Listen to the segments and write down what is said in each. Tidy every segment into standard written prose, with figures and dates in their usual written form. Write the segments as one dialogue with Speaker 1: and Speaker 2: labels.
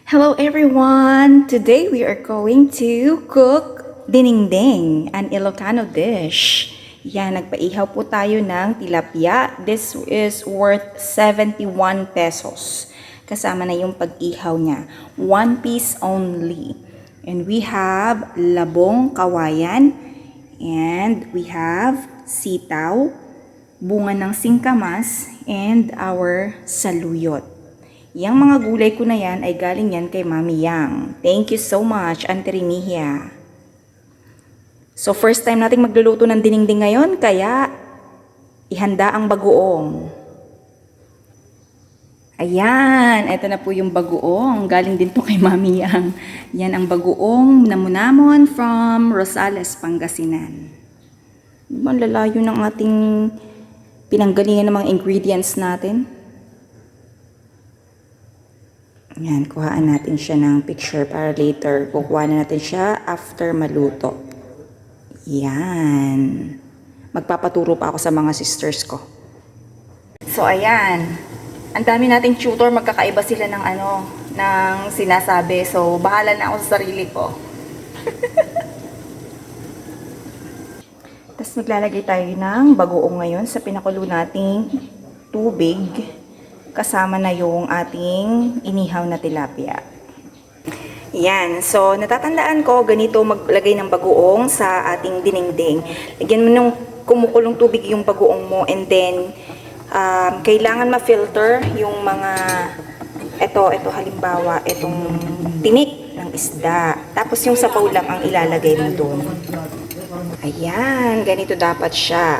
Speaker 1: Hello everyone! Today we are going to cook dinengdeng, an Ilocano dish. Yan, nagpaihaw po tayo ng tilapia. This is worth 71 pesos. Kasama na yung pag-ihaw niya. One piece only. And we have labong kawayan. And we have sitaw, bunga ng singkamas, and our saluyot. Yang mga gulay ko na yan ay galing yan kay Mami Yang. Thank you so much, Auntie Remihia. So first time nating magluluto ng dinengdeng ngayon, kaya ihanda ang bagoong. Ayan, eto na po yung bagoong. Galing din to kay Mami Yang. Yan ang bagoong namunamon from Rosales, Pangasinan. Diba, lalayo ng ating pinanggalingan ng mga ingredients natin. Yan, kuhaan natin siya ng picture para later. Kukuha na natin siya after maluto. Yan. Magpapaturo pa ako sa mga sisters ko. So, ayan. Ang dami nating tutor, magkakaiba sila ng ng sinasabi. So, bahala na ako sa sarili ko. Tapos, maglalagay tayo ng bagoong ngayon sa pinakulo nating tubig. Kasama na yung ating inihaw na tilapia. Yan. So, natatandaan ko, ganito maglagay ng bagoong sa ating dinengdeng. Lagyan mo ng kumukulong tubig yung bagoong mo and then, kailangan ma-filter yung mga, ito halimbawa, itong tinik ng isda. Tapos yung sabaw lang ang ilalagay mo doon. Ayan. Ganito dapat siya.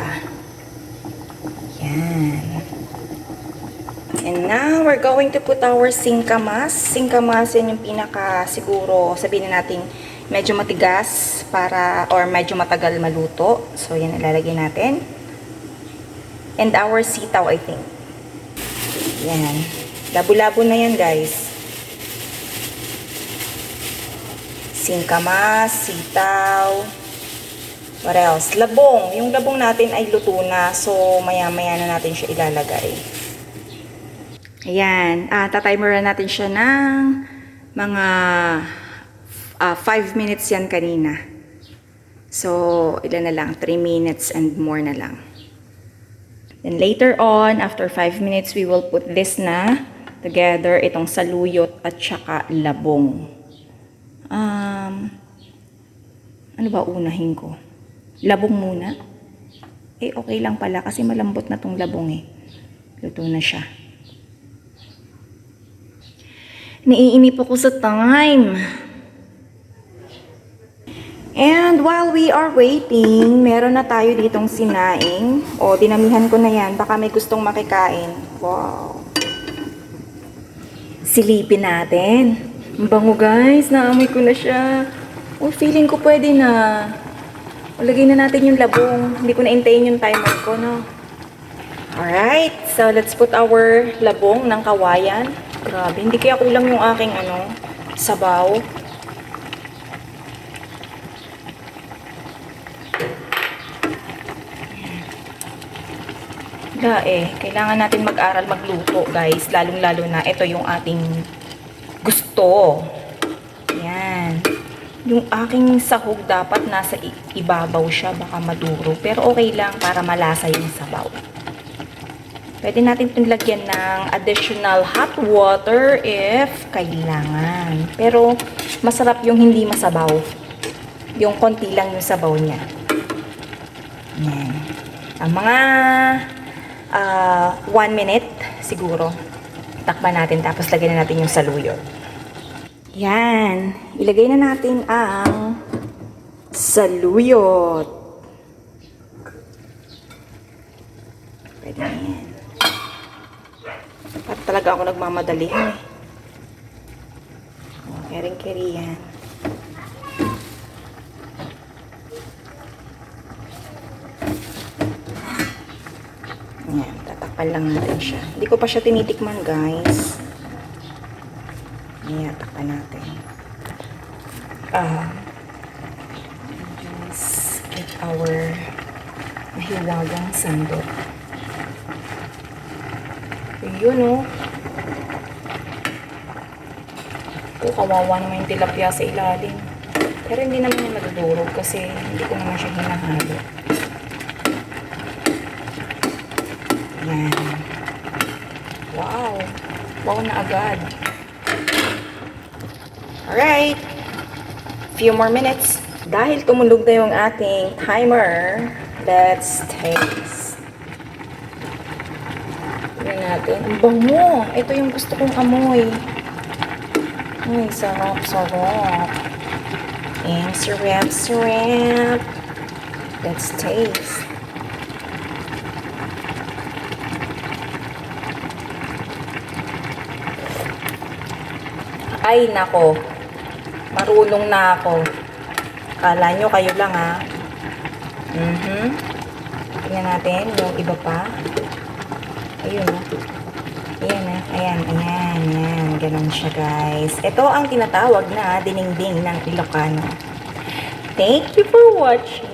Speaker 1: Yan. And now, we're going to put our singkamas. Singkamas yan yung pinaka, siguro, sabihin na natin, medyo matigas para, or medyo matagal maluto. So, yan ilalagay natin. And our sitaw, I think. Yan. Labo-labo na yan, guys. Singkamas, sitaw. What else? Labong. Yung labong natin ay luto na. So, maya-maya na natin siya ilalagay. Ayan, tatimeran natin siya ng mga 5 minutes yan kanina. So, ilan na lang? 3 minutes and more na lang. Then later on, after 5 minutes, we will put this na together, itong saluyot at saka labong. Ano ba unahin ko? Labong muna? Okay lang pala kasi malambot na tong labong Luto na siya. Naiinip ako sa time. And while we are waiting, meron na tayo ditong sinaing. Dinamihan ko na yan. Baka may gustong makikain. Wow. Silipin natin. Ang bango guys. Naamoy ko na siya. Feeling ko pwede na. Lagay na natin yung labong. Hindi ko na-intayin yung timer ko, no? Alright. So, let's put our labong ng kawayan. Grabe, hindi kaya kulang yung aking sabaw. Kailangan natin mag-aral magluto, guys. Lalong-lalo na ito yung ating gusto. Yan. Yung aking sahog dapat nasa ibabaw siya, baka maduro. Pero okay lang para malasa yung sabaw. Pwede natin itong lagyan ng additional hot water if kailangan. Pero, masarap yung hindi masabaw. Yung konti lang yung sabaw niya. Yan. Ang mga 1 minute, siguro, takpan natin tapos lagyan na natin yung saluyot. Yan. Ilagay na natin ang saluyot. Pwede na yan. At talaga ako nagmamadali. Kering-keri yan. Ayan, tatakpan lang natin siya. Hindi ko pa siya tinitikman, guys. Ayan, takpan natin. Just get our mahiwagang sandok. Yun, Oh, kawawa naman yung tilapia sa ilalim. Pero hindi naman yung madudurog kasi hindi ko naman siya hinahalo. Yan. Wow. Wow na agad. Alright. Few more minutes. Dahil tumulog na yung ating timer, let's taste. Tignan natin. Ang bango. Ito yung gusto kong amoy. Ay, sarap, sarap. And sarap, sarap. Let's taste. Ay, nako. Marunong na ako. Kala nyo kayo lang, ha? Tingnan natin yung iba pa. Ayun, ha? Ayan, ha? Ayan, ayan, ayan. Ganun siya, guys. Ito ang tinatawag na dinengdeng ng Ilocano. Thank you for watching.